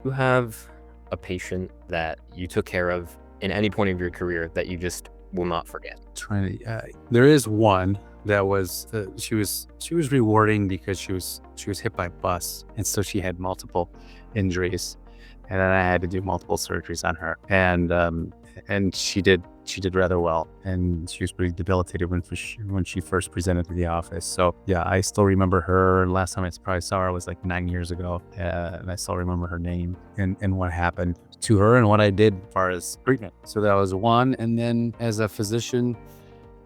You have a patient that you took care of in any point of your career that you just will not forget? There is one that was she was rewarding because she was hit by a bus, and so she had multiple injuries, and then I had to do multiple surgeries on her, and she did rather well, and she was pretty debilitated when she first presented to the office. So yeah, I still remember her. Last time I probably saw her was like 9 years ago, and I still remember her name and what happened to her and what I did as far as treatment. So that was one. And then as a physician,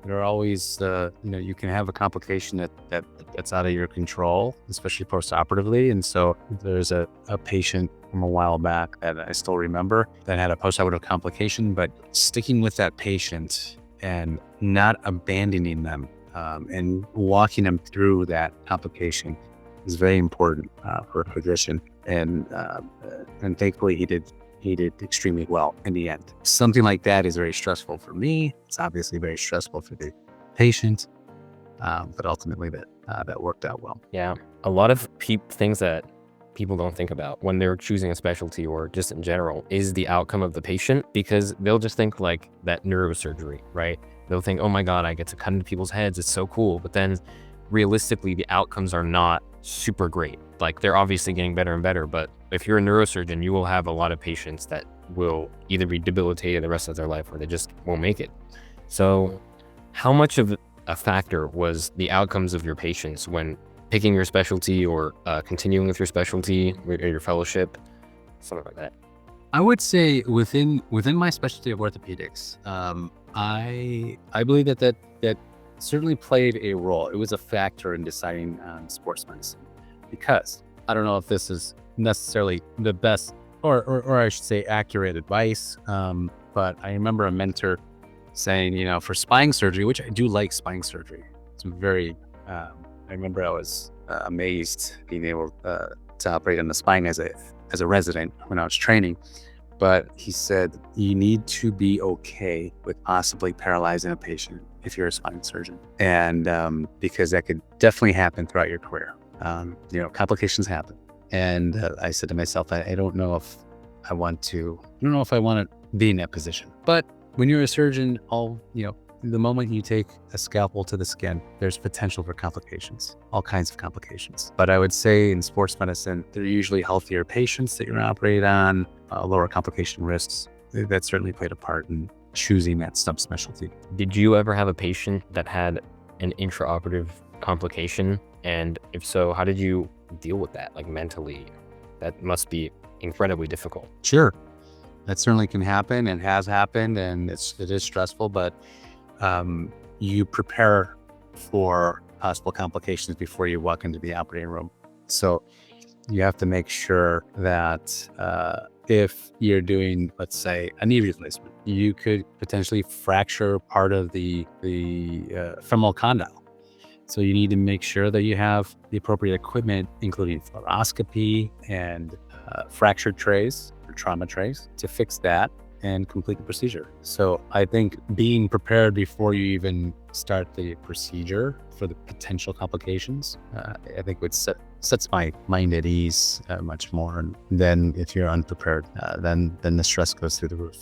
there are always, you can have a complication that's out of your control, especially post-operatively. And so there's a patient from a while back that I still remember that had a post-operative complication, but sticking with that patient and not abandoning them, and walking them through that complication is very important for a physician. And thankfully he did extremely well in the end. Something like that is very stressful for me. It's obviously very stressful for the patient, but ultimately that worked out well. Yeah. A lot of things that people don't think about when they're choosing a specialty or just in general is the outcome of the patient, because they'll just think like that neurosurgery, right? They'll think, oh my God, I get to cut into people's heads. It's so cool. But then realistically, the outcomes are not super great. Like, they're obviously getting better and better, but if you're a neurosurgeon, you will have a lot of patients that will either be debilitated the rest of their life or they just won't make it. So how much of a factor was the outcomes of your patients when picking your specialty or continuing with your specialty or your fellowship, something like that? I would say within my specialty of orthopedics, I believe that certainly played a role. It was a factor in deciding on sports medicine, because I don't know if this is necessarily the best or I should say accurate advice, but I remember a mentor saying, for spine surgery, which I do like spine surgery. It's very. I remember I was amazed being able to operate on the spine as a resident when I was training. But he said, you need to be okay with possibly paralyzing a patient if you're a spine surgeon. And because that could definitely happen throughout your career. Complications happen. And I said to myself, I don't know if I want to be in that position. But when you're a surgeon, the moment you take a scalpel to the skin, there's potential for complications, all kinds of complications. But I would say in sports medicine, they're usually healthier patients that you're going to operate on, lower complication risks. That certainly played a part in choosing that subspecialty. Did you ever have a patient that had an intraoperative complication? And if so, how did you deal with that, like mentally? That must be incredibly difficult. Sure, that certainly can happen and has happened, and it is stressful, but you prepare for possible complications before you walk into the operating room. So you have to make sure that if you're doing, let's say, a knee replacement, you could potentially fracture part of the femoral condyle. So you need to make sure that you have the appropriate equipment, including fluoroscopy and fracture trays or trauma trays, to fix that and complete the procedure. So I think being prepared before you even start the procedure for the potential complications, I think would sets my mind at ease much more. And then if you're unprepared, then the stress goes through the roof.